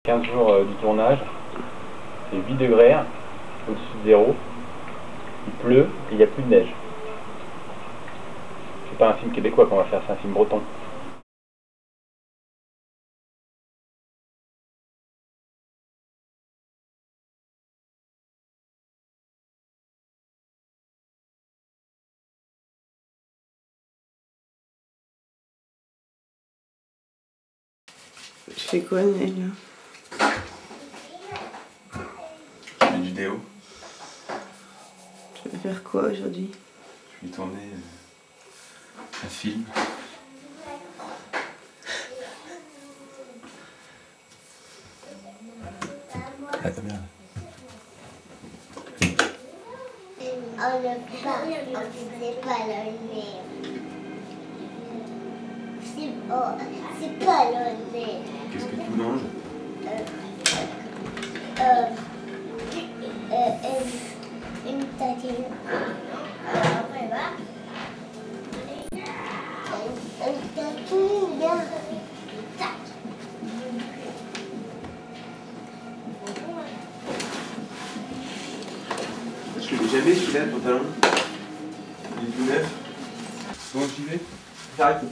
15 jours du tournage, c'est 8 degrés au-dessus de zéro, il pleut et il n'y a plus de neige. C'est pas un film québécois qu'on va faire, c'est un film breton. Tu fais quoi, Nel? Je fais du déo. Tu vas faire quoi aujourd'hui? Je vais tourner un film. Ah, t'as bien. On ne faisait pas le nez. C'est pas le nez. Qu'est-ce que tu manges? Une tatine. Après, va. Une tatine, bien. Tac. Je l'ai jamais celui-là, le pantalon. Il est tout neuf. Bon, j'y vais. J'arrête.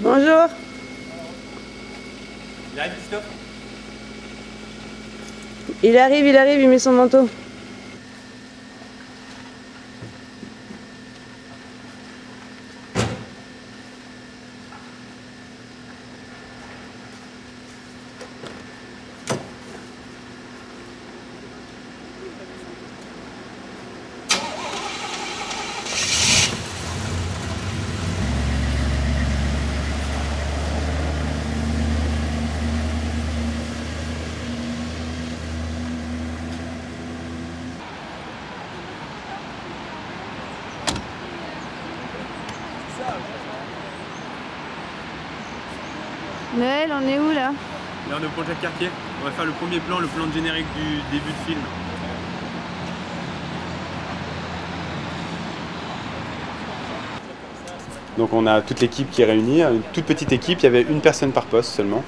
Bonjour. Il arrive, Christophe? Il arrive, il met son manteau. Noël, on est où là? Là on est au Pont Jacques-Cartier. On va faire le premier plan, le plan de générique du début de film. Donc on a toute l'équipe qui est réunie, une toute petite équipe, il y avait une personne par poste seulement.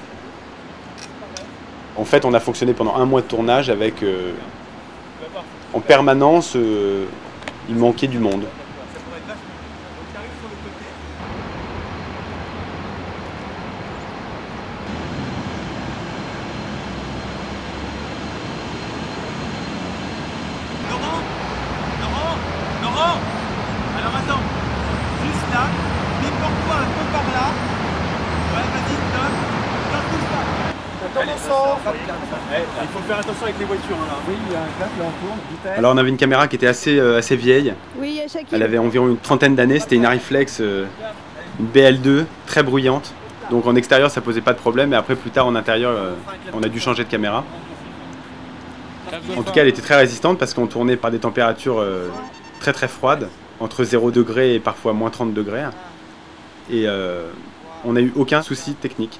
En fait on a fonctionné pendant un mois de tournage avec en permanence il manquait du monde. Laurent, alors attends, juste là, déporte-toi un peu par là. Ouais, vas-y, il faut faire attention avec les voitures là. Oui, il y a un cap là en tourne, vitesse. Alors on avait une caméra qui était assez vieille, Oui, il y a Shakib. elle avait environ une trentaine d'années, c'était une Arriflex, une BL2, très bruyante. Donc en extérieur ça posait pas de problème, et après plus tard en intérieur on a dû changer de caméra. En tout cas elle était très résistante parce qu'on tournait par des températures très très froides, entre 0 degré et parfois moins 30 degrés. Et on n'a eu aucun souci technique.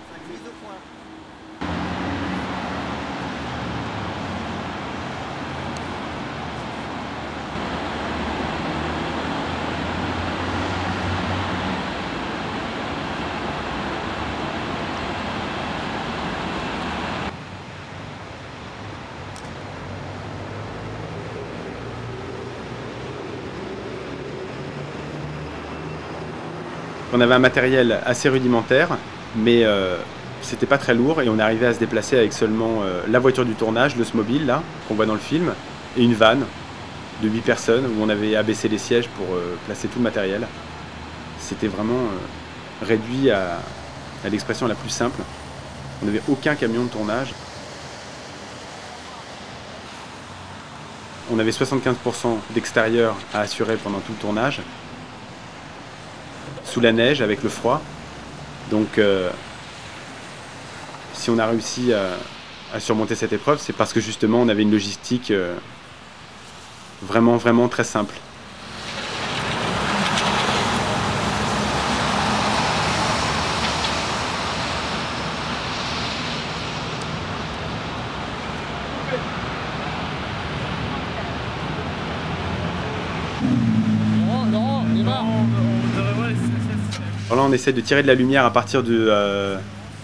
On avait un matériel assez rudimentaire, mais c'était pas très lourd et on est arrivé à se déplacer avec seulement la voiture du tournage, le Smobile là, qu'on voit dans le film, et une vanne de 8 personnes où on avait abaissé les sièges pour placer tout le matériel. C'était vraiment réduit à l'expression la plus simple. On n'avait aucun camion de tournage. On avait 75% d'extérieur à assurer pendant tout le tournage, sous la neige, avec le froid. Donc si on a réussi à surmonter cette épreuve, c'est parce que justement on avait une logistique vraiment très simple. Laurent, démarre. Alors là, on essaie de tirer de la lumière à partir de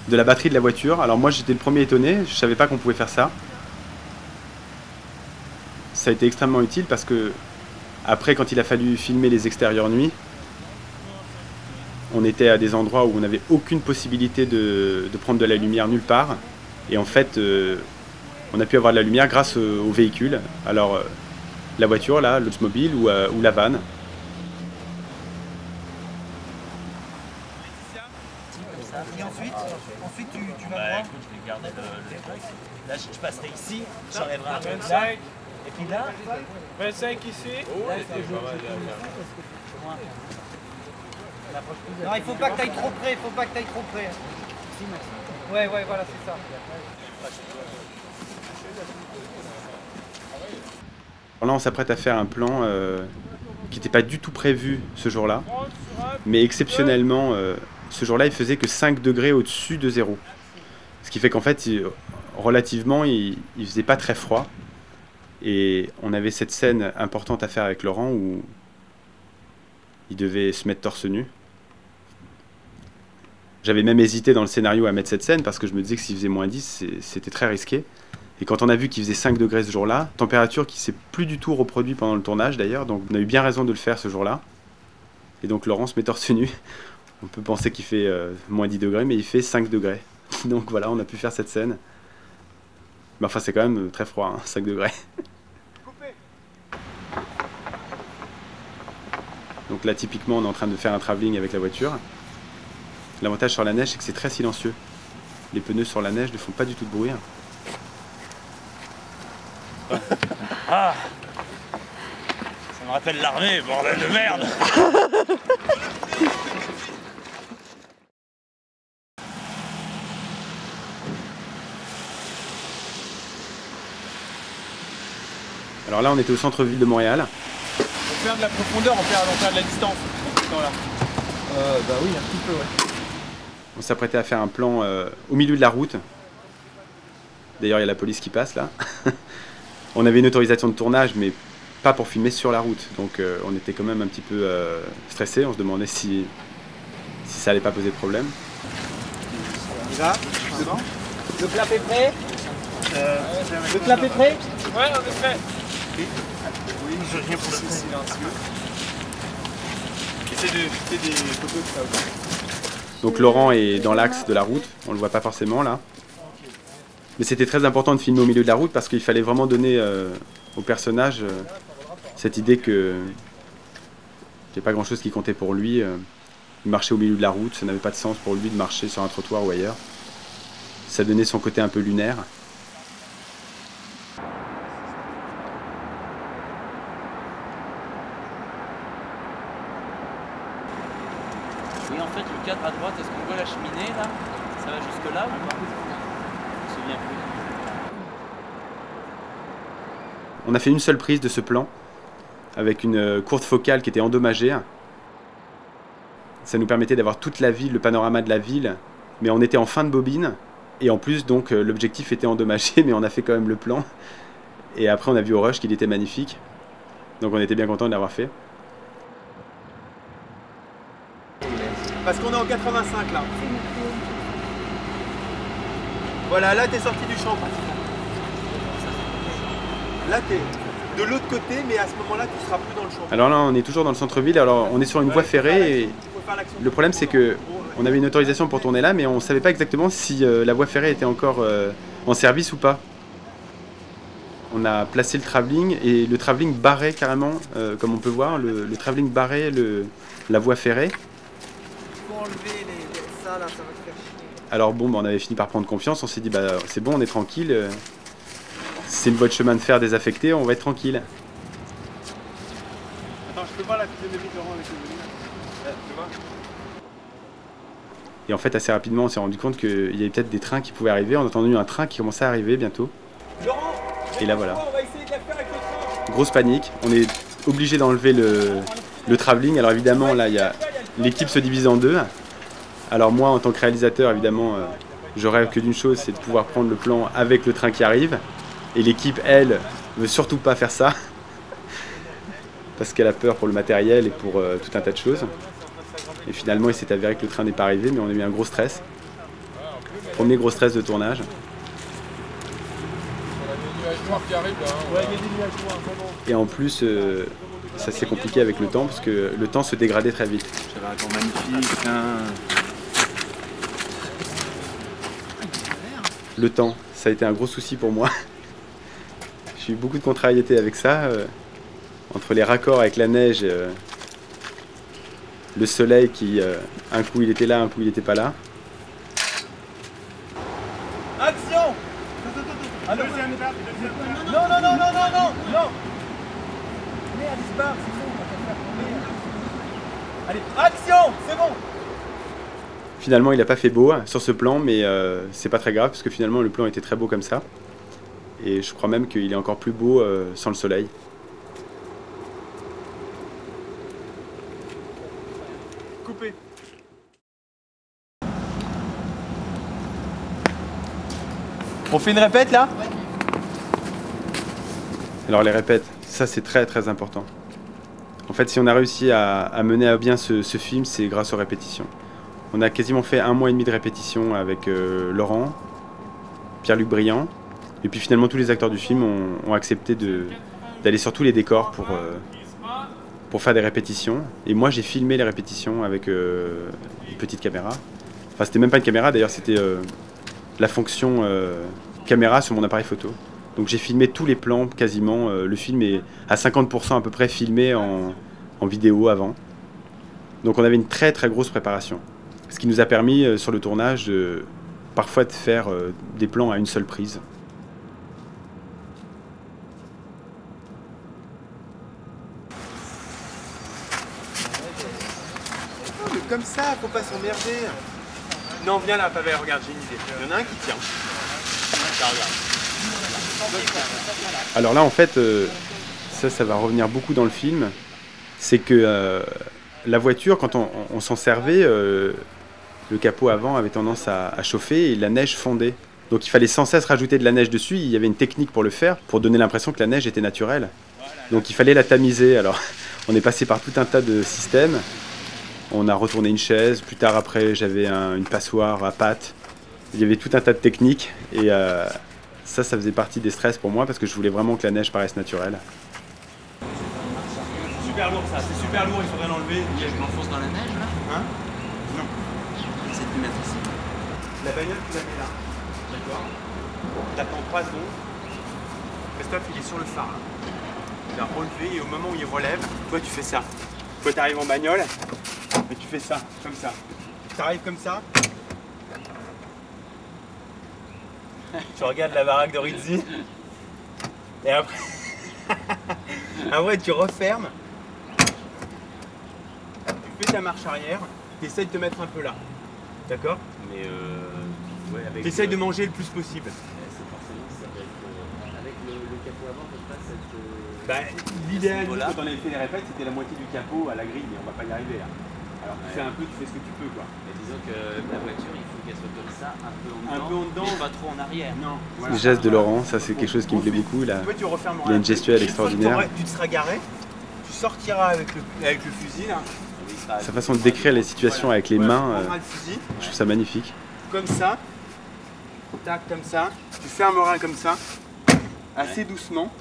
la batterie de la voiture. Alors moi, j'étais le premier étonné, je savais pas qu'on pouvait faire ça. Ça a été extrêmement utile parce que après, quand il a fallu filmer les extérieurs nuit, on était à des endroits où on n'avait aucune possibilité de prendre de la lumière nulle part. Et en fait, on a pu avoir de la lumière grâce au véhicule. Alors, la voiture, là, l'Oldsmobile ou la van. Et ensuite tu vas voir. Écoute, je vais garder le truc. Là, je passerai ici, j'enlèverai un truc là. Et puis là, 25 ici. Non, il faut pas que tu ailles trop près, Ouais, voilà, c'est ça. Alors là, on s'apprête à faire un plan qui n'était pas du tout prévu ce jour-là. Mais exceptionnellement, ce jour-là, il faisait que 5 degrés au-dessus de zéro. Ce qui fait qu'en fait, relativement, il faisait pas très froid. Et on avait cette scène importante à faire avec Laurent où il devait se mettre torse nu. J'avais même hésité dans le scénario à mettre cette scène parce que je me disais que s'il faisait moins 10, c'était très risqué. Et quand on a vu qu'il faisait 5 degrés ce jour-là, température qui s'est plus du tout reproduite pendant le tournage d'ailleurs, donc on a eu bien raison de le faire ce jour-là. Et donc Laurent se met torse nu. On peut penser qu'il fait moins 10 degrés, mais il fait 5 degrés. Donc voilà, on a pu faire cette scène. Mais enfin, c'est quand même très froid, hein, 5 degrés. Donc là, typiquement, on est en train de faire un travelling avec la voiture. L'avantage sur la neige, c'est que c'est très silencieux. Les pneus sur la neige ne font pas du tout de bruit. ah, ça me rappelle l'armée, bordel de merde. Alors là, on était au centre-ville de Montréal. On perd de la profondeur, on perd de la distance. Là. Bah oui, un petit peu, ouais. On s'apprêtait à faire un plan au milieu de la route. D'ailleurs, il y a la police qui passe là. On avait une autorisation de tournage, mais pas pour filmer sur la route. Donc on était quand même un petit peu stressés. On se demandait si ça allait pas poser de problème. On y va, devant. Le clap est prêt. Le clap est prêt. Ouais, on est prêt. Oui, je viens pour le silencieux. Essaye de fixer des photos de ça aussi. Donc Laurent est dans l'axe de la route, on le voit pas forcément là. Mais c'était très important de filmer au milieu de la route parce qu'il fallait vraiment donner au personnage cette idée que il n'y a pas grand chose qui comptait pour lui. Il marchait au milieu de la route, ça n'avait pas de sens pour lui de marcher sur un trottoir ou ailleurs. Ça donnait son côté un peu lunaire. Oui, en fait, le cadre à droite, est-ce qu'on voit la cheminée là? Ça va jusque là ou pas? Je me souviens plus. On a fait une seule prise de ce plan avec une courte focale qui était endommagée. Ça nous permettait d'avoir toute la ville, le panorama de la ville, mais on était en fin de bobine. Et en plus, donc, l'objectif était endommagé, mais on a fait quand même le plan. Et après, on a vu au rush qu'il était magnifique. Donc on était bien content de l'avoir fait. Parce qu'on est en 85 là. Voilà, là t'es sorti du champ pratiquement. Là t'es de l'autre côté, mais à ce moment-là tu seras plus dans le champ. Alors là, on est toujours dans le centre-ville. Alors on est sur une voie ferrée. Et le problème, c'est que on avait une autorisation pour tourner là, mais on ne savait pas exactement si la voie ferrée était encore en service ou pas. On a placé le travelling et le travelling barrait carrément, comme on peut voir, le travelling barrait la voie ferrée. Ça là, ça va te faire chier. Alors bon, on avait fini par prendre confiance, on s'est dit bah c'est bon, on est tranquille, c'est une voie de chemin de fer désaffectée, on va être tranquille. Attends, je peux voir la physionomie de Laurent avec le volume. Là, tu vois. Et en fait, assez rapidement, on s'est rendu compte qu'il y avait peut-être des trains qui pouvaient arriver. On a entendu un train qui commençait à arriver bientôt. Laurent, Et là voilà. on va essayer de la faire avec le train. Grosse panique, on est obligé d'enlever le travelling. Alors évidemment, là, l'équipe se divise en deux. Alors moi, en tant que réalisateur, évidemment, je rêve que d'une chose, c'est de pouvoir prendre le plan avec le train qui arrive. Et l'équipe, elle, veut surtout pas faire ça. parce qu'elle a peur pour le matériel et pour tout un tas de choses. Et finalement, il s'est avéré que le train n'est pas arrivé, mais on a eu un gros stress. Premier gros stress de tournage. Et en plus, ça s'est compliqué avec le temps, parce que le temps se dégradait très vite. J'avais un temps magnifique, hein. Le temps, ça a été un gros souci pour moi. J'ai eu beaucoup de contrariétés avec ça, entre les raccords avec la neige, le soleil qui, un coup il était là, un coup il n'était pas là. Action! Allô? Non, non, non, non, non, non, non! Mais Alice Barre, c'est bon, on va faire tourner. Allez, action! C'est bon! Finalement, il n'a pas fait beau sur ce plan, mais c'est pas très grave, parce que finalement le plan était très beau comme ça. Et je crois même qu'il est encore plus beau sans le soleil. Coupé. On fait une répète là? Alors les répètes, ça c'est très très important. En fait, si on a réussi à mener à bien ce film, c'est grâce aux répétitions. On a quasiment fait 1 mois et demi de répétition avec Laurent, Pierre-Luc Briand, et puis finalement tous les acteurs du film ont accepté d'aller sur tous les décors pour faire des répétitions. Et moi j'ai filmé les répétitions avec une petite caméra. Enfin c'était même pas une caméra d'ailleurs, c'était la fonction caméra sur mon appareil photo. Donc j'ai filmé tous les plans quasiment, le film est à 50% à peu près filmé en vidéo avant. Donc on avait une très très grosse préparation. Ce qui nous a permis sur le tournage parfois de faire des plans à une seule prise. Non, mais comme ça, faut pas s'emmerder. Non, viens là, Pavel, regarde, j'ai une idée. Il y en a un qui tient. Là, regarde. Alors là en fait, ça va revenir beaucoup dans le film, c'est que la voiture, quand on s'en servait, le capot avant avait tendance à chauffer et la neige fondait. Donc il fallait sans cesse rajouter de la neige dessus, il y avait une technique pour le faire, pour donner l'impression que la neige était naturelle. Donc il fallait la tamiser, alors on est passé par tout un tas de systèmes. On a retourné une chaise, plus tard après j'avais une passoire à pâte. Il y avait tout un tas de techniques et ça faisait partie des stress pour moi parce que je voulais vraiment que la neige paraisse naturelle. C'est super lourd ça, c'est super lourd, il faudrait l'enlever. Je m'enfonce dans la neige là? Hein? Non. C'est de mettre ici. La bagnole, tu la mets là. D'accord. T'attends 3 secondes. Christophe, il est sur le phare là. Il va relever et au moment où il relève, toi tu fais ça. Toi t'arrives en bagnole et tu fais ça, comme ça. T'arrives comme ça. Tu regardes la baraque de Rizzi. Et après... après tu refermes. Tu fais ta marche arrière. Tu essayes de te mettre un peu là. D'accord? Mais ouais, avec. Tu essayes de manger le plus possible. C'est forcément ça va être. Avec le capot avant, on peut pas cette. Bah, l'idéal, Voilà. quand on avait fait les répètes, c'était la moitié du capot à la grille, mais on va pas y arriver là. Alors tu fais un peu, tu fais ce que tu peux quoi. Mais disons que la voiture, il faut qu'elle soit comme ça, un peu en dedans, Un peu en dedans. mais pas trop en arrière. Non. Le geste de Laurent, ça c'est quelque chose qui me plaît beaucoup. Toi, tu refermes Il a une gestuelle extraordinaire. Tu te seras garé, tu sortiras avec le fusil là. Sa façon de décrire les situations avec les mains, Tu prendras le fusil, je trouve ça magnifique. comme ça, tac, comme ça, tu fermeras comme ça, assez doucement,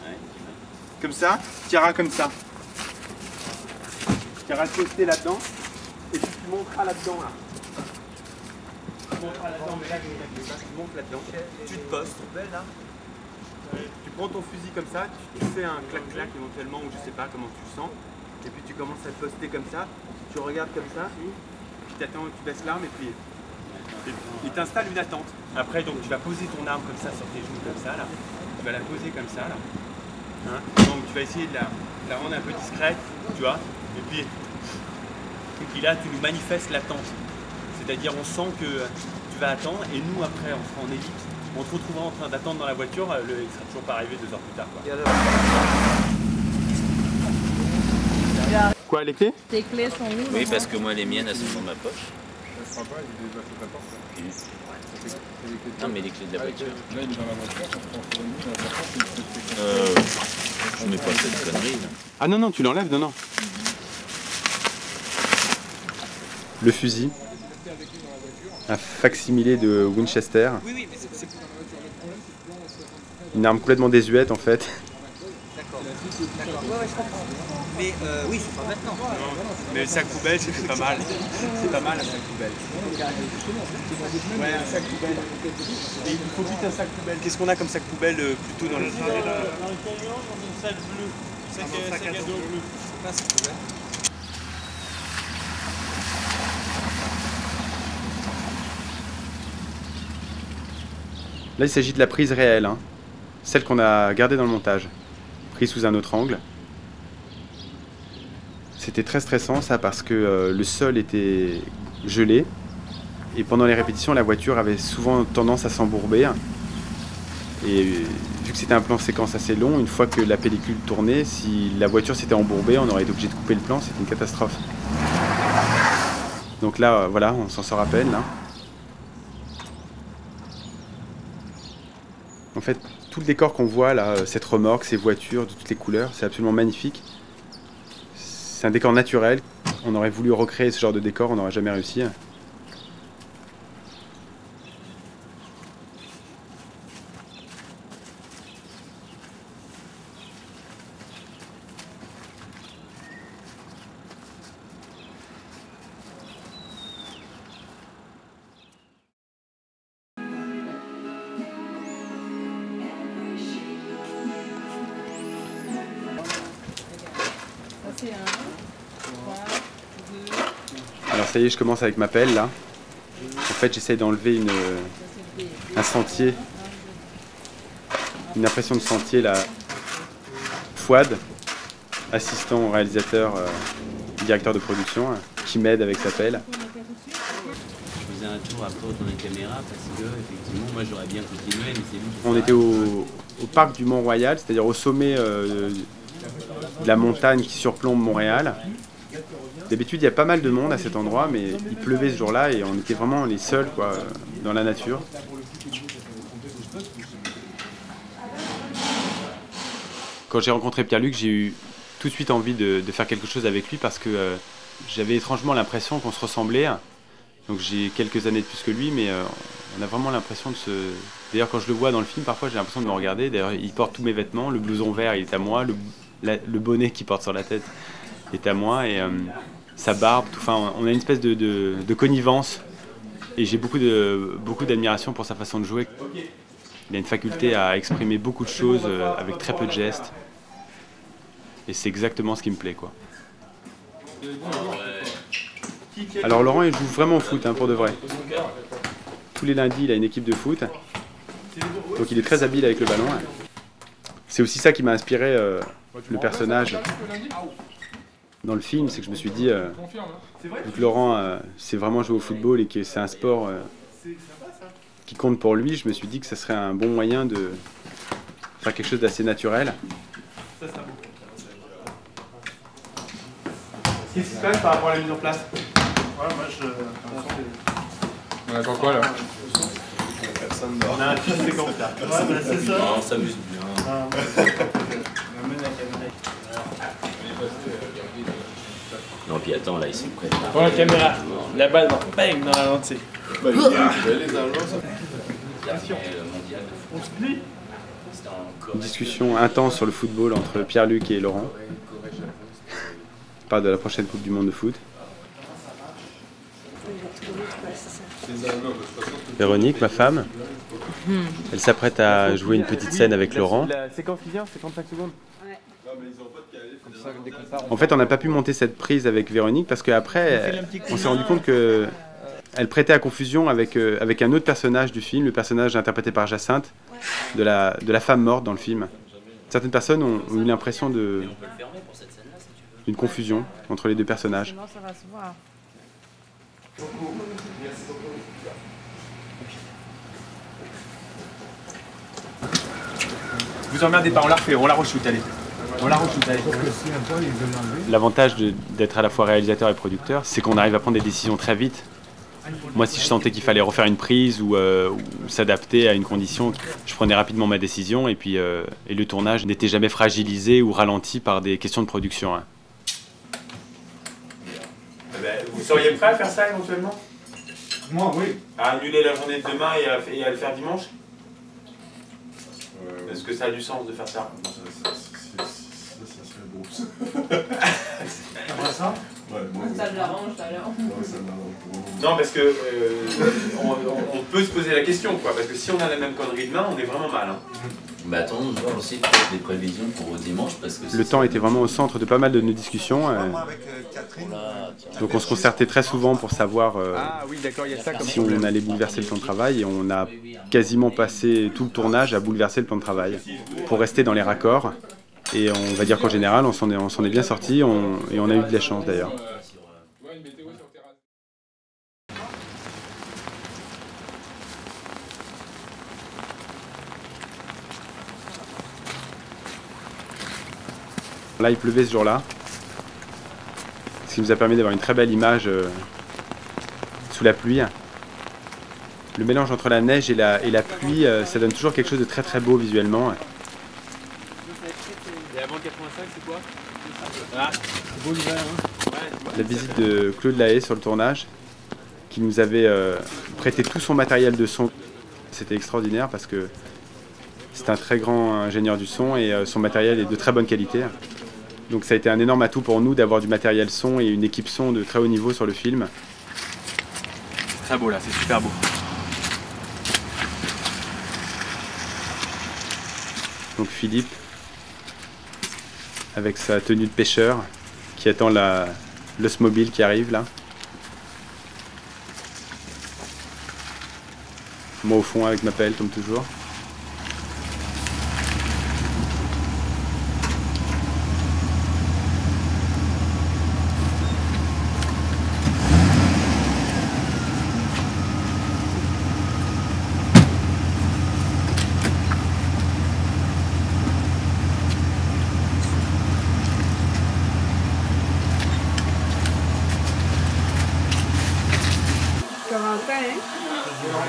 comme ça, tu iras comme ça. Tu iras te poster là-dedans, et puis tu monteras là-dedans là. Tu monteras là-dedans, mais là, tu montes là-dedans, tu te postes, là. Tu prends ton fusil comme ça, tu fais un clac-clac éventuellement, ou je sais pas comment tu le sens, et puis tu commences à te poster comme ça, tu regardes comme ça, puis t'attends, tu baisses l'arme, et puis il t'installe une attente. Après, donc tu vas poser ton arme comme ça sur tes genoux, comme ça, là. Tu vas la poser comme ça, là. Hein, donc tu vas essayer de la rendre un peu discrète, tu vois, et puis là, tu nous manifestes l'attente. C'est-à-dire, on sent que tu vas attendre, et nous, après, on sera en ellipse. On te retrouvera en train d'attendre dans la voiture, il sera toujours pas arrivé 2 heures plus tard. Quoi, les clés? Tes clés sont où? Oui, parce que moi, les miennes, elles sont dans ma poche. Non, mais les clés de la voiture. Là, il est dans la voiture, on se transforme dans la voiture, Je mets pas cette connerie, là. Ah non, non, tu l'enlèves, non, non. Le fusil. Un facsimilé de Winchester. Oui, oui, mais c'est... Une arme complètement désuète en fait. D'accord. D'accord. Ouais, je comprends. Mais oui, c'est pas maintenant. Mais le sac poubelle, c'est pas mal. C'est pas mal un sac poubelle. Ouais, un sac poubelle. Et il faut vite un sac poubelle. Qu'est-ce qu'on a comme sac poubelle plutôt dans le camion? Dans une sac bleue. Sac à dos bleu. C'est pas un sac poubelle. Là il s'agit de la prise réelle, hein. Celle qu'on a gardée dans le montage, prise sous un autre angle. C'était très stressant ça parce que le sol était gelé et pendant les répétitions la voiture avait souvent tendance à s'embourber. Et vu que c'était un plan séquence assez long, une fois que la pellicule tournait, si la voiture s'était embourbée, on aurait été obligé de couper le plan, c'était une catastrophe. Donc là, voilà, on s'en sort à peine là. En fait, tout le décor qu'on voit là, cette remorque, ces voitures de toutes les couleurs, c'est absolument magnifique. C'est un décor naturel. On aurait voulu recréer ce genre de décor, on n'aurait jamais réussi. Alors ça y est, je commence avec ma pelle là. En fait, j'essaye d'enlever un sentier, une impression de sentier là. Fouad, assistant au réalisateur, directeur de production, qui m'aide avec sa pelle. Je faisais un tour après autour des caméras parce que effectivement moi j'aurais bien continué, mais c'est lui qui... On était au parc du Mont-Royal, c'est-à-dire au sommet de la montagne qui surplombe Montréal. D'habitude, il y a pas mal de monde à cet endroit, mais il pleuvait ce jour-là et on était vraiment les seuls quoi, dans la nature. Quand j'ai rencontré Pierre-Luc, j'ai eu tout de suite envie de faire quelque chose avec lui parce que j'avais étrangement l'impression qu'on se ressemblait. Donc j'ai quelques années de plus que lui, mais on a vraiment l'impression de se... D'ailleurs, quand je le vois dans le film, parfois j'ai l'impression de me regarder. D'ailleurs, il porte tous mes vêtements, le blouson vert il est à moi, le bonnet qu'il porte sur la tête est à moi et sa barbe, tout, enfin, on a une espèce de connivence et j'ai beaucoup d'admiration pour sa façon de jouer. Il a une faculté à exprimer beaucoup de choses avec très peu de gestes et c'est exactement ce qui me plaît, quoi. Alors Laurent, il joue vraiment au foot, hein, pour de vrai. Tous les lundis, il a une équipe de foot, donc il est très habile avec le ballon. C'est aussi ça qui m'a inspiré le personnage dans le film, c'est que je me suis dit, vu que Laurent sait vraiment jouer au football et que c'est un sport qui compte pour lui, je me suis dit que ça serait un bon moyen de faire quelque chose d'assez naturel. Qu'est-ce qui se passe par rapport à la mise en place? Ouais, moi je... On attend quoi là? Personne On a un film séquence là. c'est ça. On s'amuse bien. Non, puis attends, là, ils sont prêts. Pour la caméra, la balle va bang dans la lentille. Bah, il y a les Allemands, ça. On se plie. Une discussion intense sur le football entre Pierre-Luc et Laurent. On parle de la prochaine Coupe du Monde de foot. Véronique, ma femme, elle s'apprête à jouer une petite scène avec Laurent. La séquence qui vient, c'est 35 secondes. En fait, on n'a pas pu monter cette prise avec Véronique parce qu'après, on s'est rendu compte que elle prêtait à confusion avec un autre personnage du film, le personnage interprété par Jacinthe, de la femme morte dans le film. Certaines personnes ont eu l'impression d'une confusion entre les deux personnages. Vous emmerdez pas, on la refait, on la re-shoot, allez. On la re-shoot, allez. L'avantage d'être à la fois réalisateur et producteur, c'est qu'on arrive à prendre des décisions très vite. Moi, si je sentais qu'il fallait refaire une prise ou s'adapter à une condition, je prenais rapidement ma décision. Et le tournage n'était jamais fragilisé ou ralenti par des questions de production. Hein. Vous seriez prêt à faire ça éventuellement? Moi, oui. À annuler la journée de demain et à le faire dimanche? Est-ce que ça a du sens de faire ça? Ça serait beau. T'aimerais ça? Ouais, moi, Ça l'arrange tout à l'heure. ouais, ça m'arrange. Non, parce que on peut se poser la question, quoi. Parce que si on a la même connerie demain, on est vraiment mal. Hein. Bah attendons de voir aussi des prévisions pour dimanche parce que Le temps était vraiment au centre de pas mal de nos discussions. Moi, avec Catherine. Donc on se concertait très souvent pour savoir Ah oui, d'accord, il y a ça comme si on allait bouleverser le plan de travail. Et on a quasiment passé tout le tournage à bouleverser le plan de travail pour rester dans les raccords. Et on va dire qu'en général, on s'en est bien sorti et on a eu de la chance d'ailleurs. Là, il pleuvait ce jour-là, ce qui nous a permis d'avoir une très belle image sous la pluie. Le mélange entre la neige et la pluie, ça donne toujours quelque chose de très très beau visuellement. Et avant 85, c'est quoi? C'est beau l'hiver, hein. La visite de Claude Lahaye sur le tournage, qui nous avait prêté tout son matériel de son. C'était extraordinaire parce que c'est un très grand ingénieur du son et son matériel est de très bonne qualité. Donc ça a été un énorme atout pour nous d'avoir du matériel son et une équipe son de très haut niveau sur le film. C'est très beau là, c'est super beau. Donc Philippe, avec sa tenue de pêcheur, qui attend l'osmobile qui arrive là. Moi au fond avec ma pelle comme toujours.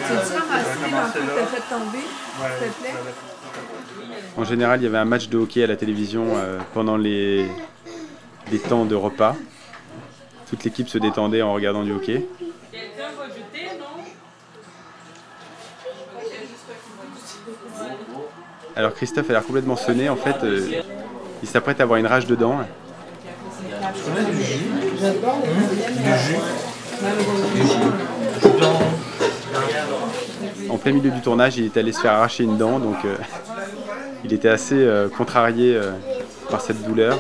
Tu ramassé l'ampoule que t'as fait tomber, s'il te plaît? En général, il y avait un match de hockey à la télévision pendant les temps de repas. Toute l'équipe se détendait en regardant du hockey. Quelqu'un va jeter, non? Alors Christophe a l'air complètement sonné. En fait, il s'apprête à avoir une rage dedans. En plein milieu du tournage, il est allé se faire arracher une dent, donc il était assez contrarié par cette douleur.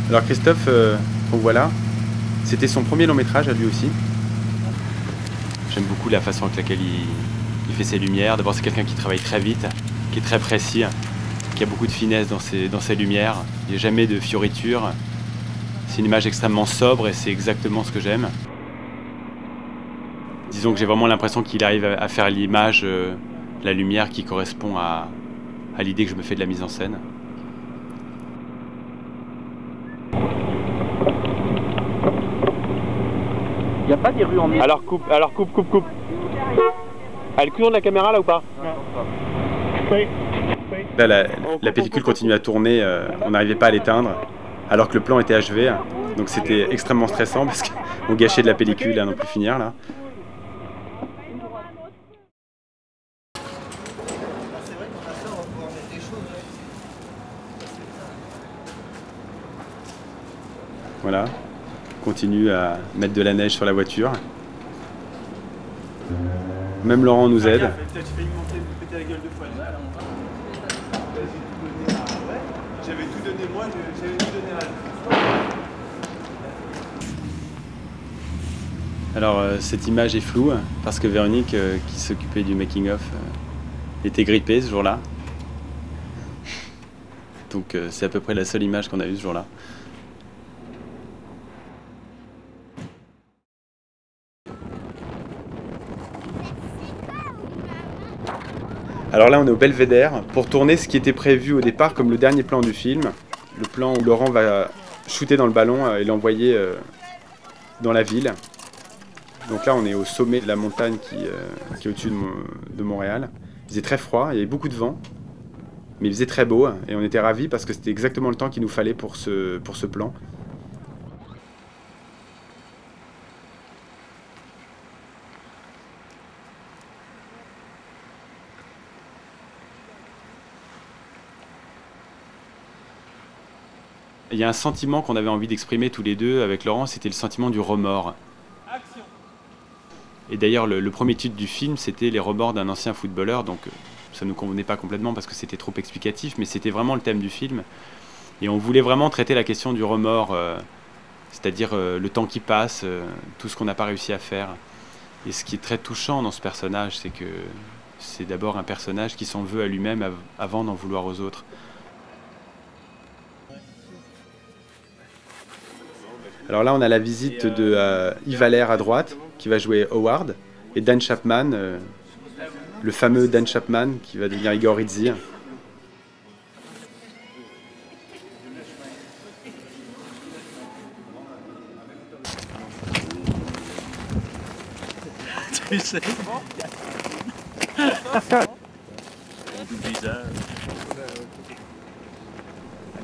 Alors Christophe, donc voilà, c'était son premier long métrage à lui aussi. J'aime beaucoup la façon avec laquelle il fait ses lumières. D'abord c'est quelqu'un qui travaille très vite, qui est très précis, qui a beaucoup de finesse dans ses lumières. Il n'y a jamais de fioritures. C'est une image extrêmement sobre et c'est exactement ce que j'aime. Disons que j'ai vraiment l'impression qu'il arrive à faire l'image, la lumière qui correspond à l'idée que je me fais de la mise en scène. Il n'y a pas des rues en mer. Alors coupe. Elle tourne la caméra là ou pas? Là, la pellicule continue à tourner, on n'arrivait pas à l'éteindre, alors que le plan était achevé. Donc c'était extrêmement stressant parce qu'on gâchait de la pellicule à n'en plus finir là. Voilà, on continue à mettre de la neige sur la voiture. Même Laurent nous aide. J'avais tout donné moi, j'avais tout donné à Alors cette image est floue parce que Véronique, qui s'occupait du making-of, Il était grippé ce jour-là. Donc c'est à peu près la seule image qu'on a eue ce jour-là. Alors là on est au Belvédère pour tourner ce qui était prévu au départ comme le dernier plan du film. Le plan où Laurent va shooter dans le ballon et l'envoyer dans la ville. Donc là on est au sommet de la montagne qui est au-dessus de Montréal. Il faisait très froid, il y avait beaucoup de vent. Mais il faisait très beau et on était ravis parce que c'était exactement le temps qu'il nous fallait pour ce plan. Il y a un sentiment qu'on avait envie d'exprimer tous les deux avec Laurent, c'était le sentiment du remords. Action. Et d'ailleurs, le premier titre du film, c'était les remords d'un ancien footballeur, donc ça ne nous convenait pas complètement parce que c'était trop explicatif, mais c'était vraiment le thème du film. Et on voulait vraiment traiter la question du remords, c'est-à-dire le temps qui passe, tout ce qu'on n'a pas réussi à faire. Et ce qui est très touchant dans ce personnage, c'est que c'est d'abord un personnage qui s'en veut à lui-même avant d'en vouloir aux autres. Alors là, on a la visite de Yves Valère à droite, qui va jouer Howard, et Dan Chapman, le fameux Dan Chapman, qui va devenir Igor Rizzi. Tu sais.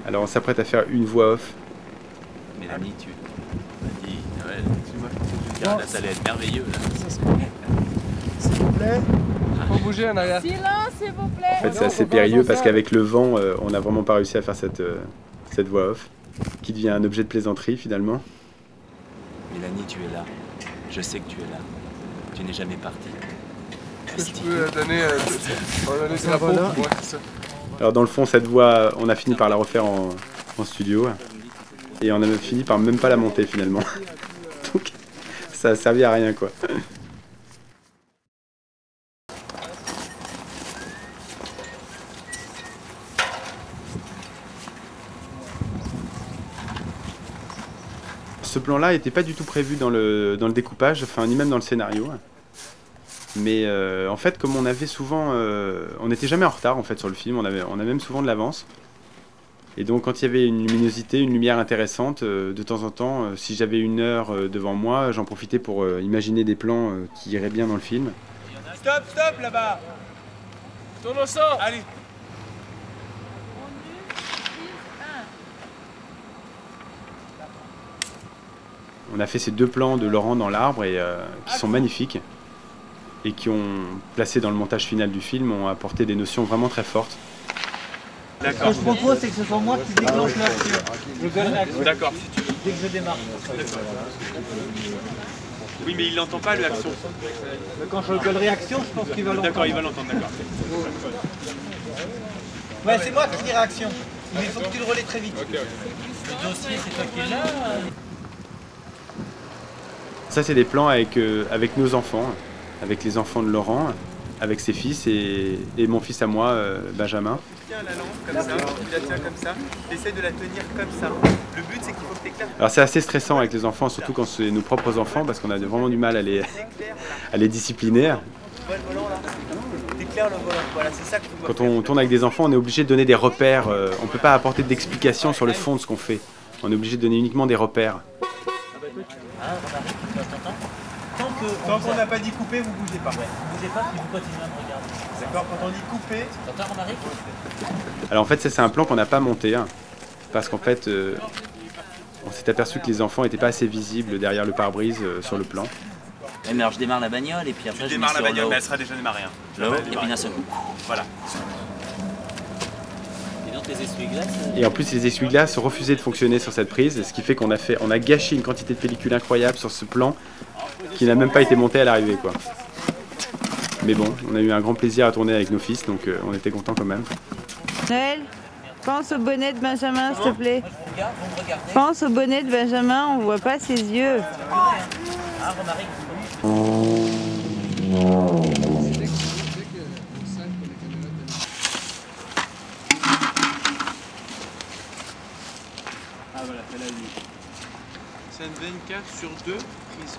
Alors on s'apprête à faire une voix off. Mélanie, tu m'as dit Noël. Là, ça allait être merveilleux. Là. S'il vous plaît, faut bouger en arrière. Silence, s'il vous plaît. En fait, c'est assez périlleux parce qu'avec le vent, on n'a vraiment pas réussi à faire cette voix off, qui devient un objet de plaisanterie finalement. Mélanie, tu es là. Je sais que tu es là. Tu n'es jamais partie. Je peux donner c'est la peau. Alors dans le fond, cette voix, on a fini par la refaire en studio. Et on a fini par même pas la monter finalement. Donc ça a servi à rien quoi. Ce plan-là n'était pas du tout prévu dans le découpage, enfin ni même dans le scénario. Mais en fait, comme on avait souvent, on n'était jamais en retard en fait sur le film. On a même souvent de l'avance. Et donc quand il y avait une luminosité, une lumière intéressante, de temps en temps, si j'avais une heure devant moi, j'en profitais pour imaginer des plans qui iraient bien dans le film. Stop, stop là-bas. Tourne au sort. Allez. On a fait ces deux plans de Laurent dans l'arbre et qui sont magnifiques et qui ont, placé dans le montage final du film, ont apporté des notions vraiment très fortes. Ce que je propose, c'est que ce soit moi qui déclenche l'action. Je donne l'action. D'accord, si tu veux. Dès que je démarre. Oui, mais il n'entend pas l'action. Mais quand je collerai action, je pense qu'il va l'entendre. D'accord, il va l'entendre, d'accord. Ouais, c'est moi qui dirai action. Mais il faut que tu le relais très vite. Le dossier, c'est toi qui l'as. Ça, c'est des plans avec nos enfants, avec les enfants de Laurent, avec ses fils et mon fils à moi, Benjamin. Tu tiens la lampe comme ça, tu la tiens comme ça, tu essaies de la tenir comme ça. Le but, c'est qu'il faut que tu éclaires. Alors c'est assez stressant avec les enfants, surtout quand c'est nos propres enfants, parce qu'on a vraiment du mal à les discipliner. Tu vois le volant là? T'éclaires le volant, voilà, c'est ça que tu dois Quand faire. on tourne avec des enfants, on est obligé de donner des repères. On ne peut pas apporter d'explications sur le fond de ce qu'on fait. On est obligé de donner uniquement des repères. Ah, t'entends? Tant qu'on n'a pas dit couper, vous bougez pas. Ouais, vous bougez pas, puis vous continuez à me regarder. D'accord, quand on dit couper, T'entends, Romaric? Alors en fait, ça c'est un plan qu'on n'a pas monté, hein, parce qu'en fait, on s'est aperçu que les enfants n'étaient pas assez visibles derrière le pare-brise sur le plan. Ouais, mais alors je démarre la bagnole et puis après tu je démarres mets la sur bagnole, l'eau. mais elle sera déjà démarrée. Hein. L'eau, et puis d'un seul coup. Voilà. Et donc les essuie-glaces. Et en plus, les essuie-glaces refusaient de fonctionner sur cette prise, ce qui fait qu'on a gâché une quantité de pellicule incroyable sur ce plan qui n'a même pas été monté à l'arrivée, quoi. Mais bon, on a eu un grand plaisir à tourner avec nos fils, donc on était contents quand même. Noël, pense au bonnet de Benjamin, s'il te plaît. Regarde, vous me regardez. Pense au bonnet de Benjamin, on voit pas ses yeux. Ah, Romaric. Scène 24 sur 2, prise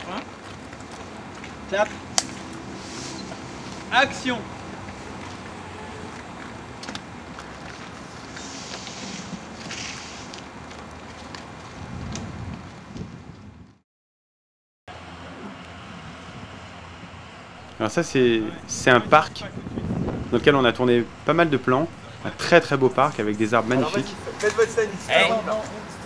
1. Clap. Action. Alors ça c'est un parc dans lequel on a tourné pas mal de plans. Un très très beau parc avec des arbres magnifiques. Faites votre scène ici. Hey,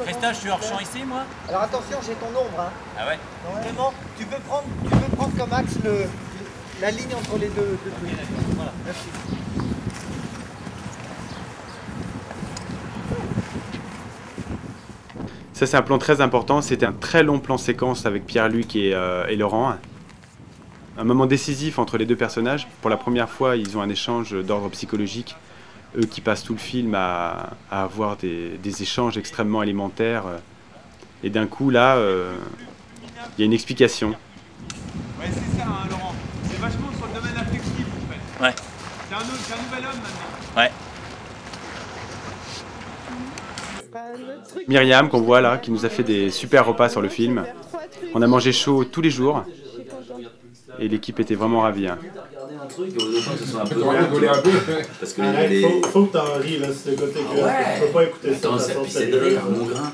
Christophe, je suis hors champ ici, moi. Alors attention, j'ai ton ombre. Hein. Ah ouais. Vraiment, tu peux prendre comme axe la ligne entre les deux trucs. Voilà, merci. Ça c'est un plan très important, c'était un très long plan séquence avec Pierre-Luc et Laurent. Un moment décisif entre les deux personnages. Pour la première fois, ils ont un échange d'ordre psychologique. Eux qui passent tout le film à avoir des échanges extrêmement élémentaires. Et d'un coup, là, il y a une explication. Ouais, c'est ça, hein, Laurent. C'est vachement sur le domaine affectif, en fait. Ouais. C'est un nouvel homme, maintenant. Ouais. Myriam, qu'on voit là, qui nous a fait des super repas sur le film. On a mangé chaud tous les jours. Et l'équipe était vraiment ravie. Hein. Un truc, que ce soit un peu rigoler un peu. Parce que faut que t'en ris là, c'est le côté que tu peux pas écouter ça. Attends, c'est de rire, mon grain.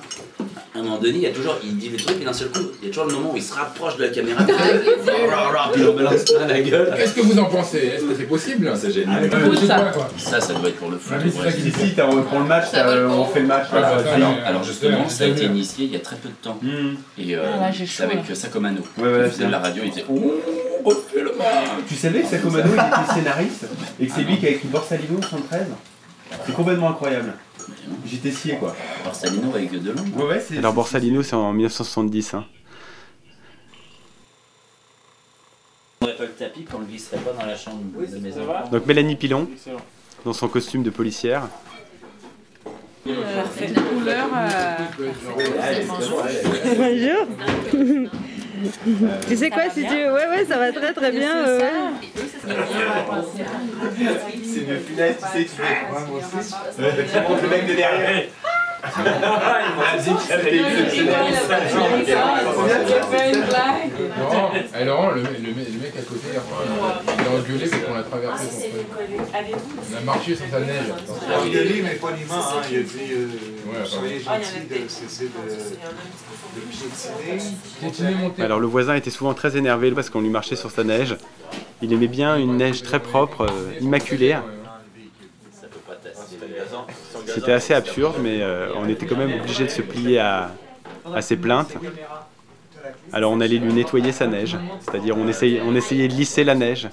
À un moment donné, il dit le truc et d'un seul coup, il y a toujours le moment où il se rapproche de la caméra. Puis il en balance plein la gueule. Qu'est-ce que vous en pensez? Est-ce que c'est possible? C'est génial. Ça doit être pour le foot. Ici, on prend le match, on fait le match. Alors justement, ça a été initié il y a très peu de temps. Et c'est avec Sacomano. Il faisait de la radio, il disait on refait le match. Tu savais que Sacomano, il était scénariste et que c'est lui qui a écrit Borsalino en 73? C'est complètement incroyable. J'étais scié quoi. Borsalino avec Delon. Ouais, alors Borsalino c'est en 1970. Hein. On n'aurait pas le tapis qu'on ne le glisserait pas dans la chambre de mes enfants. Donc Mélanie Pilon, dans son costume de policière. Parfait. Couleur. Bonjour. Tu sais quoi, si tu veux. Ouais, ça va très très bien. C'est une funeste, tu sais, tu fais. Tu prends le mec de derrière. Il m'a dit qu'il avait Laurent, le mec à côté, il a engueulé parce qu'on a traversé son truc. On a marché sur sa neige. Il a engueulé, mais poliment, hein. Il a dit soyez gentil de cesser de piétiner. Alors le voisin était souvent très énervé parce qu'on lui marchait sur sa neige. Il aimait bien une neige très propre, immaculée. C'était assez absurde, mais on était quand même obligé de se plier à ses plaintes. Alors on allait lui nettoyer sa neige, c'est-à-dire on essayait de lisser la neige.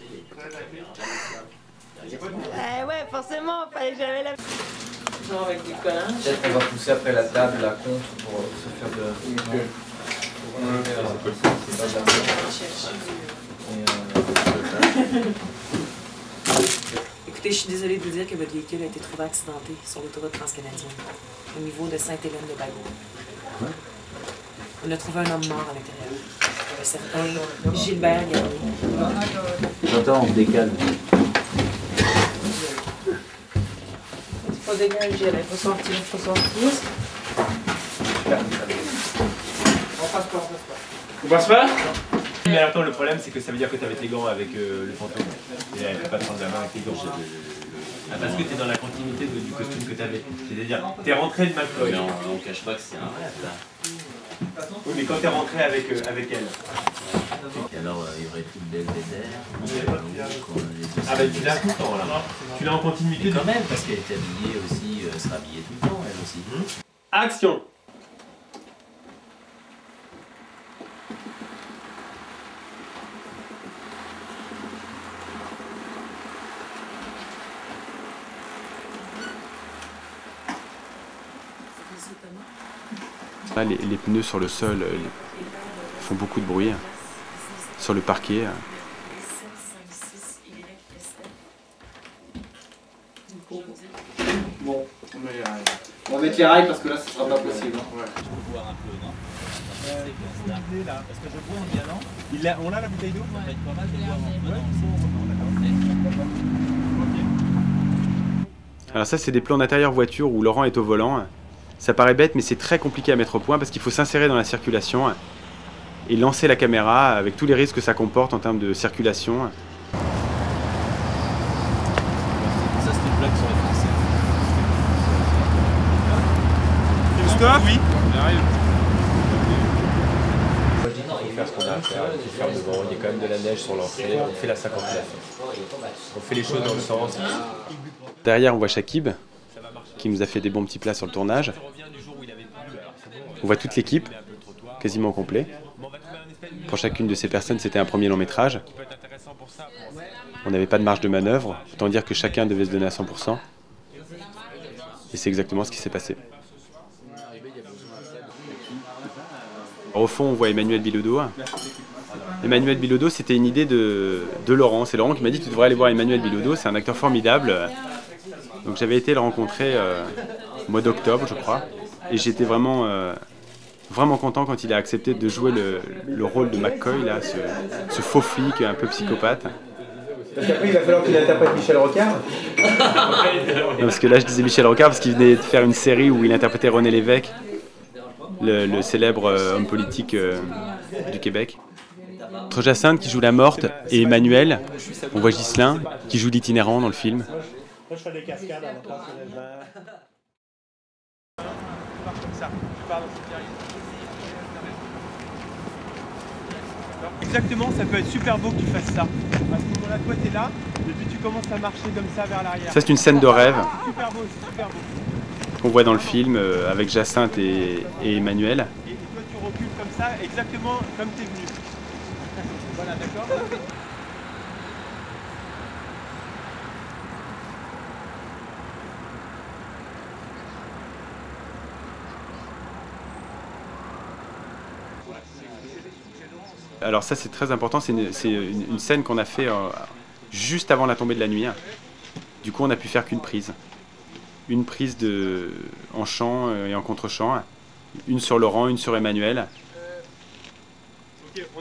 Ouais, forcément, fallait que j'avais la... Genre avec du collant. Peut-être qu'on va pousser après la table, la contre, pour se faire de... Écoutez, je suis désolée de vous dire que votre véhicule a été trouvé accidenté sur l'autoroute transcanadienne, au niveau de Sainte-Hélène-de-Bagot. On a trouvé un homme mort à l'intérieur. Un certain Gilbert Garnier. J'entends, on décale. Faut dégager, là. Faut sortir. On passe pas. On passe pas? Mais attends, le problème c'est que ça veut dire que tu avais tes gants avec le fantôme. Et elle ne peut pas prendre la main avec tes gants. Parce que tu es dans la continuité du costume que tu avais. C'est-à-dire, tu es rentré de McFly. Mais on cache pas que c'est un rêve là. Oui, mais quand tu es rentré avec elle. Et alors, il y aurait plus de Belvédère. Ah bah tu l'as tout le temps là. Tu l'as en continuité quand même, parce qu'elle était habillée aussi, elle sera habillée tout le temps elle aussi. Action! Là, les pneus sur le sol font beaucoup de bruit. Sur le parquet. Bon, on va mettre les rails parce que là, ce sera pas possible. On va voir un peu, non? Parce que je bois en y allant. On a la bouteille d'eau? Ça va être pas mal de boire en prenant. Alors ça, c'est des plans d'intérieur voiture où Laurent est au volant. Ça paraît bête, mais c'est très compliqué à mettre au point parce qu'il faut s'insérer dans la circulation et lancer la caméra avec tous les risques que ça comporte en termes de circulation. Ça, c'était une blague sur les Français. Stop, oui. J'arrive. Moi, je dis qu'il faut faire ce qu'on a à faire, il faut faire devant, il y a quand même de la neige sur l'entrée, on fait la 50 à la fin. On fait les choses dans le sens. Derrière, on voit Shakib, qui nous a fait des bons petits plats sur le tournage. On voit toute l'équipe, quasiment au complet. Pour chacune de ces personnes, c'était un premier long métrage. On n'avait pas de marge de manœuvre, autant dire que chacun devait se donner à 100%. Et c'est exactement ce qui s'est passé. Au fond, on voit Emmanuel Bilodeau. Emmanuel Bilodeau, c'était une idée de Laurent. C'est Laurent qui m'a dit « Tu devrais aller voir Emmanuel Bilodeau, c'est un acteur formidable ». Donc j'avais été le rencontrer au mois d'octobre, je crois. Et j'étais vraiment content quand il a accepté de jouer le rôle de McCoy, là, ce faux flic un peu psychopathe. Parce qu'après, il va falloir qu'il interprète Michel Rocard. Non, parce que là, je disais Michel Rocard parce qu'il venait de faire une série où il interprétait René Lévesque, le célèbre homme politique du Québec. Entre Jacinthe qui joue la morte et Emmanuel, on voit Ghislain qui joue l'itinérant dans le film. Moi, je fais des cascades avant de passer les vents. Comme ça, je pars dans cette direction. Exactement, ça peut être super beau que tu fasses ça. À ce moment-là, toi, tu es là, et puis tu commences à marcher comme ça vers l'arrière. Ça, c'est une scène de rêve Super beau, c'est super beau. qu'on voit dans le film avec Jacinthe et Emmanuel. Et toi, tu recules comme ça, exactement comme tu es venu. Voilà, d'accord ? Alors ça, c'est très important, c'est une scène qu'on a fait juste avant la tombée de la nuit. Du coup, on n'a pu faire qu'une prise. Une prise en chant et en contre-chant. Une sur Laurent, une sur Emmanuel.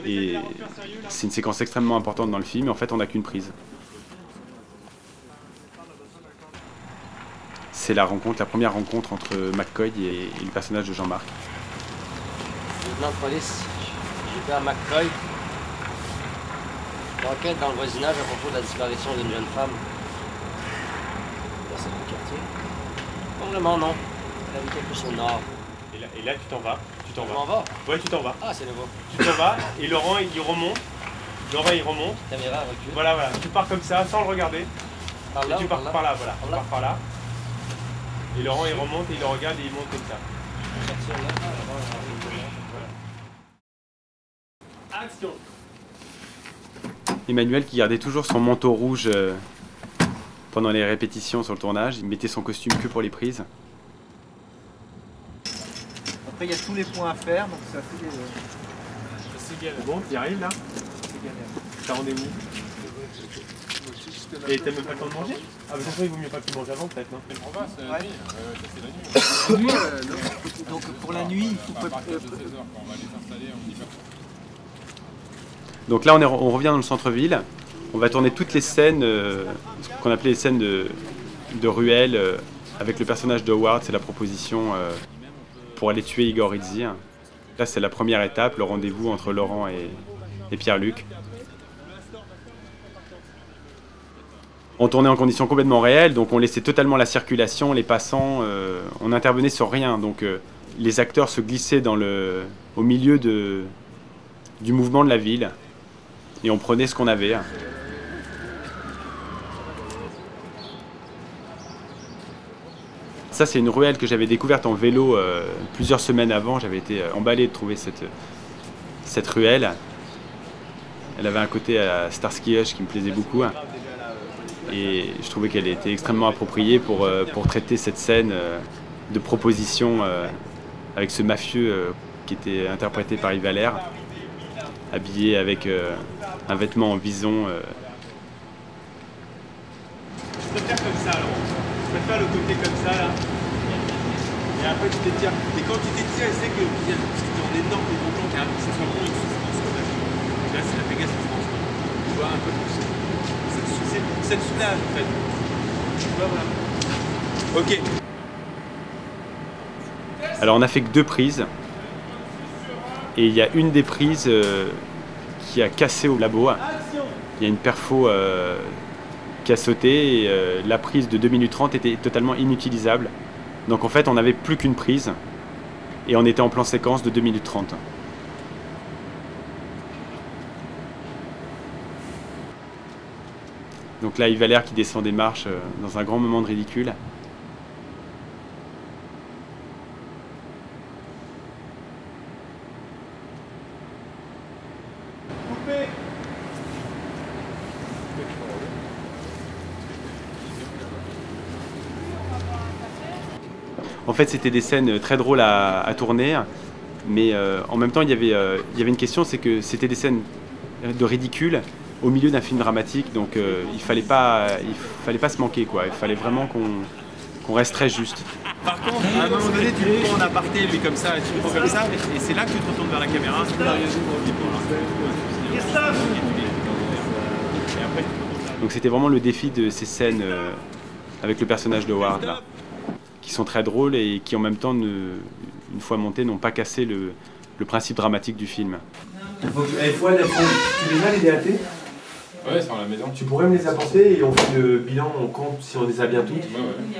Et c'est une séquence extrêmement importante dans le film, et en fait, on n'a qu'une prise. C'est la première rencontre entre McCoy et le personnage de Jean-Marc. Lieutenant de police, j'étais à McCoy. L'enquête dans le voisinage à propos de la disparition d'une jeune femme. Dans ce quartier. Pas vraiment, non. Elle habitait plus au nord. Et là, tu t'en vas. Tu m'en vas? Ouais, tu t'en vas. Ah, c'est nouveau. Tu t'en vas, et Laurent, il remonte. Caméra recule. Voilà. Tu pars comme ça, sans le regarder. Par là, et tu pars par là, voilà. Tu pars par là. Et Laurent, il remonte, et il le regarde, et il monte comme ça. Action. Emmanuel qui gardait toujours son manteau rouge pendant les répétitions sur le tournage. Il mettait son costume que pour les prises. Après, il y a tous les points à faire, donc ça fait des... C'est bon, tu y arrives là? T'as rendez-vous? Et t'as même pas le temps de manger? Ah, mais de toute façon, il vaut mieux pas que tu manges avant, peut-être, non? On va, c'est la nuit. Ça, c'est la nuit. Donc, pour la nuit, il faut pas... On va les installer, on y va. Donc là, on revient dans le centre-ville. On va tourner toutes les scènes, ce qu'on appelait les scènes de ruelle, avec le personnage de Howard. C'est la proposition pour aller tuer Igor Rizzi. Là, c'est la première étape, le rendez-vous entre Laurent et Pierre-Luc. On tournait en conditions complètement réelles, donc on laissait totalement la circulation, les passants, on n'intervenait sur rien. Donc les acteurs se glissaient au milieu du mouvement de la ville. Et on prenait ce qu'on avait. Ça, c'est une ruelle que j'avais découverte en vélo plusieurs semaines avant. J'avais été emballé de trouver cette ruelle. Elle avait un côté à Starsky Hutch qui me plaisait beaucoup. Et je trouvais qu'elle était extrêmement appropriée pour traiter cette scène de proposition avec ce mafieux qui était interprété par Yves Valère, habillé avec un vêtement en vison. Je préfère comme ça, alors. Je préfère le côté comme ça, là. Et après, tu t'étires. Et quand tu t'étires, c'est que c'est en énorme et longtemps qu'il y a ça soit vraiment une souffrance comme là. Là, c'est la méga souffrance. Tu vois, un peu plus. Cette soulage, en fait. Tu vois, voilà. Ok. Alors on a fait que 2 prises. Et il y a une des prises qui a cassé au labo. Il y a une perfo qui a sauté et la prise de 2 minutes 30 était totalement inutilisable. Donc en fait on n'avait plus qu'une prise et on était en plan séquence de 2 minutes 30. Donc là, Yves Valère qui descend des marches dans un grand moment de ridicule. En fait, c'était des scènes très drôles à tourner, mais en même temps, il y avait une question, c'est que c'était des scènes de ridicule au milieu d'un film dramatique, donc il fallait pas se manquer, quoi. Il fallait vraiment qu'on reste très juste. Par contre, à un moment donné, tu le prends en aparté, lui comme ça, tu le prends comme ça, et c'est là que tu te retournes vers la caméra. Donc c'était vraiment le défi de ces scènes avec le personnage de Howard, là, qui sont très drôles et qui en même temps, une fois montés, n'ont pas cassé le principe dramatique du film. Il faut tu les as les DAT? Ouais, c'est dans la maison. Tu pourrais me les apporter et on fait le bilan, on compte si on les a bien toutes,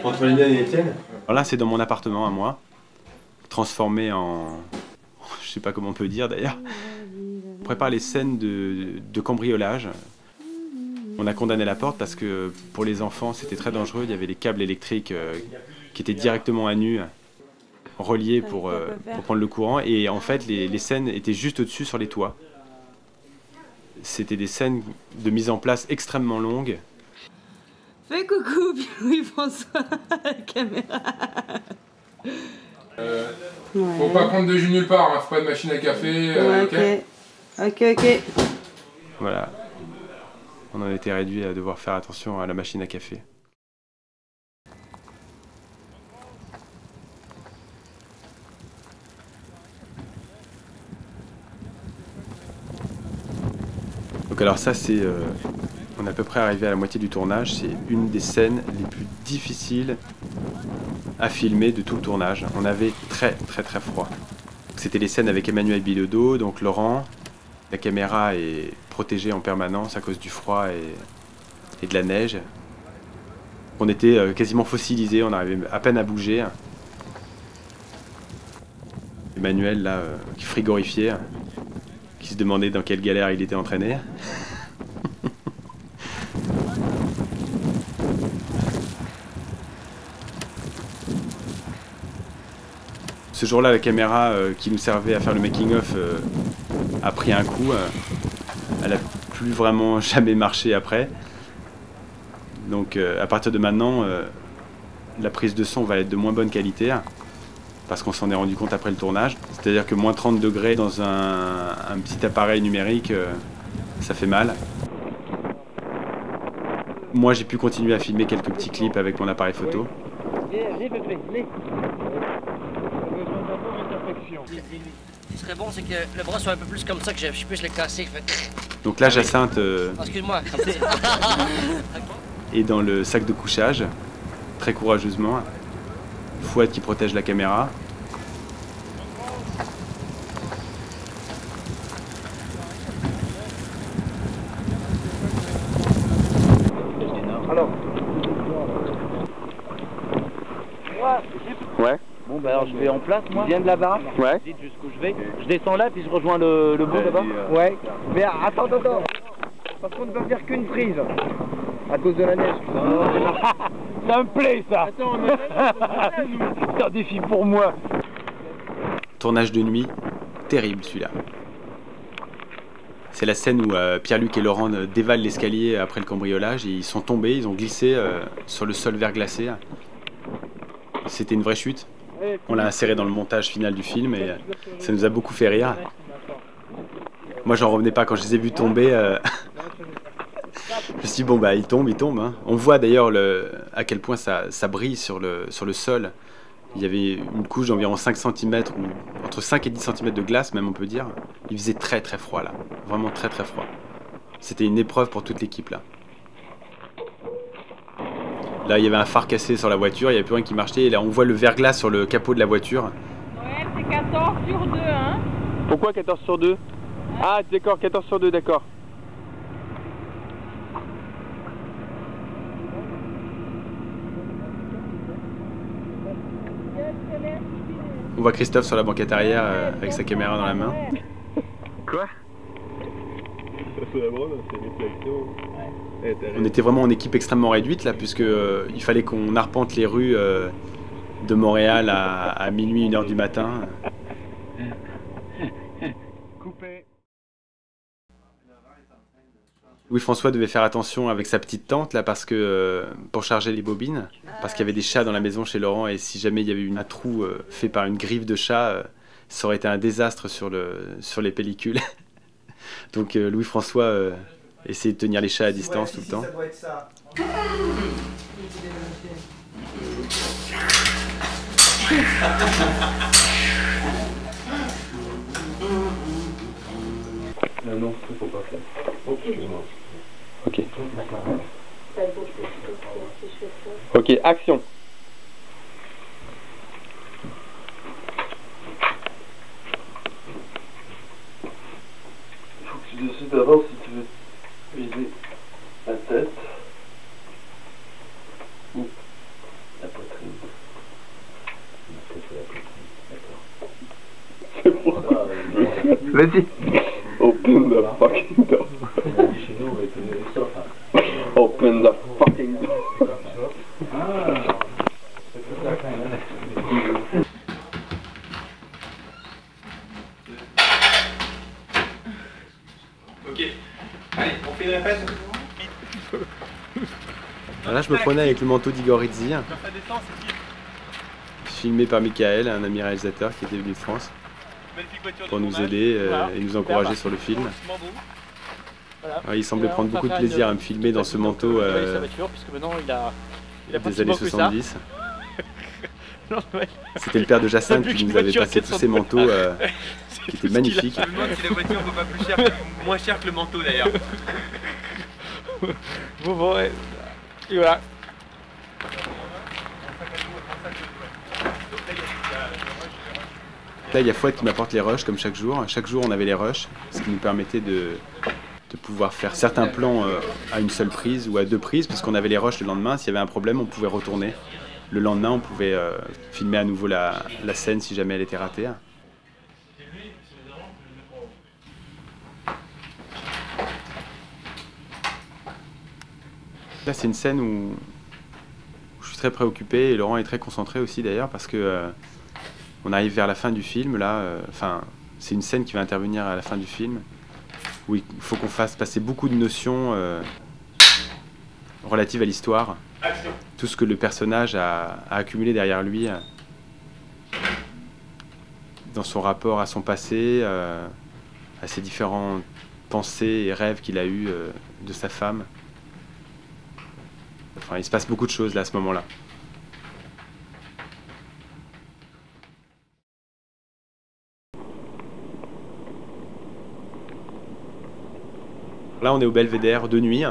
entre les miennes et les tiennes. Alors là, c'est dans mon appartement à moi, transformé en... je sais pas comment on peut dire d'ailleurs. On prépare les scènes de cambriolage. On a condamné la porte parce que pour les enfants, c'était très dangereux. Il y avait les câbles électriques qui étaient directement à nu, reliés pour prendre le courant. Et en fait, les scènes étaient juste au-dessus sur les toits. C'était des scènes de mise en place extrêmement longues. Fais coucou, Louis-François, à la caméra. Faut pas prendre de jus nulle part, hein. Faut pas de machine à café. Ok. Voilà. On en était réduit à devoir faire attention à la machine à café. Donc alors ça c'est... on est à peu près arrivé à la moitié du tournage. C'est une des scènes les plus difficiles à filmer de tout le tournage. On avait très froid. C'était les scènes avec Emmanuel Bilodeau, donc Laurent. La caméra est protégée en permanence à cause du froid et de la neige. On était quasiment fossilisés, on arrivait à peine à bouger. Emmanuel là, qui frigorifiait, qui se demandait dans quelle galère il était entraîné. Ce jour-là, la caméra qui nous servait à faire le making-of a pris un coup. Elle n'a plus vraiment jamais marché après. Donc à partir de maintenant, la prise de son va être de moins bonne qualité. Parce qu'on s'en est rendu compte après le tournage. C'est-à-dire que moins 30 degrés dans un petit appareil numérique, ça fait mal. Moi, j'ai pu continuer à filmer quelques petits clips avec mon appareil photo. Ce serait bon, c'est que le bras soit un peu plus comme ça, que je puisse le casser. Donc là, Jacinthe excuse-moi. est dans le sac de couchage, très courageusement. Fouette qui protège la caméra. Alors. Ouais. Bon bah alors je vais en place moi. Je viens de là-bas. Ouais. Dites jusqu'où je vais. Je descends là puis je rejoins le bout là-bas. Ouais. Mais attends. Parce qu'on ne peut faire qu'une prise. À cause de la neige. Ça me plaît ça. C'est un défi pour moi. Tournage de nuit, terrible celui-là. C'est la scène où Pierre-Luc et Laurent dévalent l'escalier après le cambriolage et ils sont tombés, ils ont glissé sur le sol verglacé. C'était une vraie chute. On l'a inséré dans le montage final du film et ça nous a beaucoup fait rire. Moi j'en revenais pas quand je les ai vus tomber. Je me suis dit bon bah il tombe hein. On voit d'ailleurs à quel point ça brille sur le sol. Il y avait une couche d'environ 5 cm ou entre 5 et 10 cm de glace même on peut dire. Il faisait très froid là, vraiment très froid. C'était une épreuve pour toute l'équipe là. Là il y avait un phare cassé sur la voiture, il n'y avait plus rien qui marchait et là on voit le verglas sur le capot de la voiture c'est 14 sur 2, hein. Pourquoi 14 sur 2? Ah, d'accord, 14 sur 2, d'accord. On voit Christophe sur la banquette arrière avec sa caméra dans la main. Quoi? On était vraiment en équipe extrêmement réduite là, puisque il fallait qu'on arpente les rues de Montréal à minuit, 1h du matin. Louis-François devait faire attention avec sa petite tante là, parce que pour charger les bobines, parce qu'il y avait des chats dans la maison chez Laurent, et si jamais il y avait eu un trou fait par une griffe de chat, ça aurait été un désastre sur les pellicules. Donc Louis-François essayait de tenir les chats à distance tout le temps. Ça doit être ça. Non, il faut pas faire. Oh, excuse-moi. Ok. Ok, action. Il faut que tu décides d'abord si tu veux viser la tête ou la poitrine. La tête ou la poitrine, d'accord. Vas-y. Open the fucking door. Open the fucking door. Ok. Allez, on fait une répète. Là, je me prenais avec le manteau d'Igor Rizzi, filmé par Michael, un ami réalisateur qui était venu de France, pour nous aider et nous encourager sur le film. Il semblait prendre beaucoup de plaisir à me filmer dans ce manteau des années 70. C'était le père de Jacinthe qui nous avait passé tous ces manteaux qui étaient magnifiques. Je me demande si la voiture vaut pas plus cher moins cher que le manteau d'ailleurs. Bon, ouais. Et voilà. Là, il y a Fouette qui m'apporte les rushs comme chaque jour. Chaque jour, on avait les rushs, ce qui nous permettait de pouvoir faire certains plans à une seule prise ou à 2 prises, puisqu'on avait les rushs le lendemain. S'il y avait un problème, on pouvait retourner. Le lendemain, on pouvait filmer à nouveau la scène si jamais elle était ratée. Là, c'est une scène où je suis très préoccupé et Laurent est très concentré aussi d'ailleurs, parce que on arrive vers la fin du film. Là, c'est une scène qui va intervenir à la fin du film, où il faut qu'on fasse passer beaucoup de notions relatives à l'histoire, tout ce que le personnage a accumulé derrière lui, dans son rapport à son passé, à ses différentes pensées et rêves qu'il a eus de sa femme. Enfin, il se passe beaucoup de choses là à ce moment-là. Là, on est au Belvédère de nuit.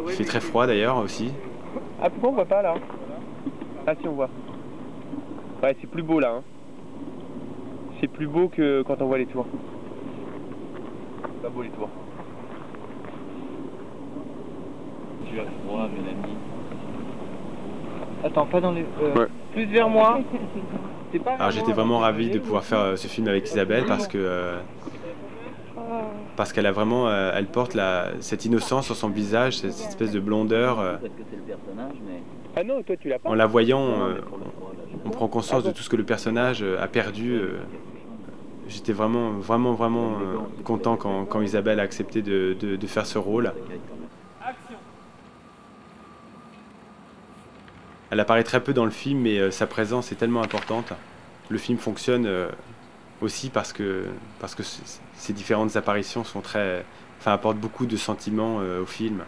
Il fait très froid d'ailleurs aussi. Ah, pourquoi on voit pas là? Ah si, on voit. Ouais, c'est plus beau là. Hein. C'est plus beau que quand on voit les tours. Pas beau les tours. Tu as froid, Mélanie. Attends, pas dans les... Ouais. Plus vers moi. Alors j'étais vraiment ravi de pouvoir faire ce film avec Isabelle, parce qu'elle a vraiment, elle porte cette innocence sur son visage, cette espèce de blondeur. Ah non, toi tu l'as pas. En la voyant, on prend conscience de tout ce que le personnage a perdu. J'étais vraiment content quand Isabelle a accepté de faire ce rôle. Elle apparaît très peu dans le film, mais sa présence est tellement importante. Le film fonctionne aussi parce que ces différentes apparitions sont apportent beaucoup de sentiments au film.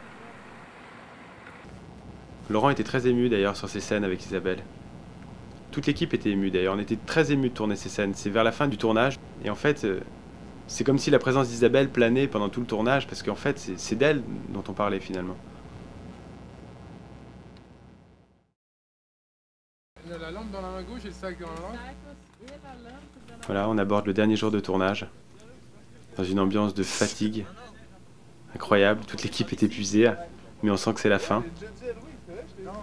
Laurent était très ému d'ailleurs sur ces scènes avec Isabelle. Toute l'équipe était émue d'ailleurs, on était très émus de tourner ces scènes. C'est vers la fin du tournage, et en fait, c'est comme si la présence d'Isabelle planait pendant tout le tournage, parce qu'en fait, c'est d'elle dont on parlait finalement. La lampe dans la main gauche et le sac dans la droite. Voilà, on aborde le dernier jour de tournage, dans une ambiance de fatigue incroyable. Toute l'équipe est épuisée, mais on sent que c'est la fin.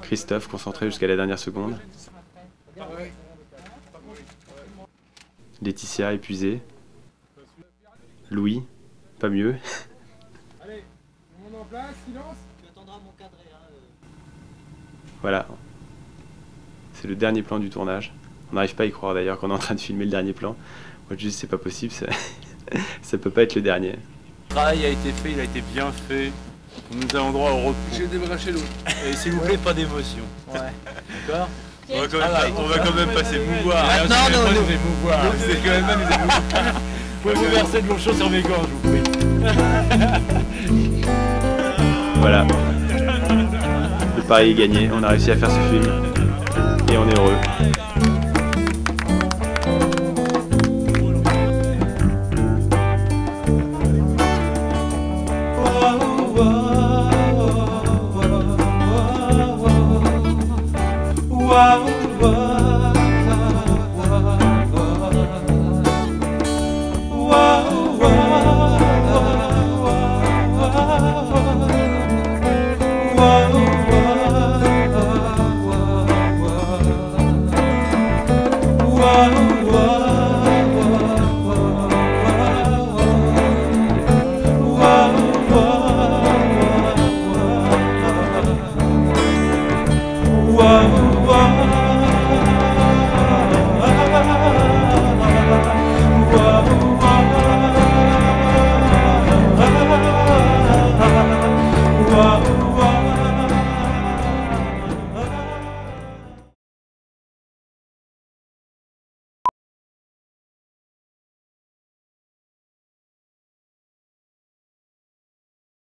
Christophe concentré jusqu'à la dernière seconde. Laetitia épuisée. Louis, pas mieux. Allez, tout le monde en place, silence. Tu attendras mon cadré. Voilà. C'est le dernier plan du tournage. On n'arrive pas à y croire d'ailleurs qu'on est en train de filmer le dernier plan. Moi je dis c'est pas possible, ça peut pas être le dernier. Le travail a été fait, il a été bien fait. Nous avons droit au repos. J'ai débraché l'eau. Et s'il vous plaît, pas d'émotion. Ouais. D'accord? On va quand même passer mouvoir. Non, c'est quand même nous émouvoir. Vous pouvez vous verser de l'eau chaude sur mes gants, je vous prie. Voilà. Le pari est gagné, on a réussi à faire ce film. Et on est heureux. Wow.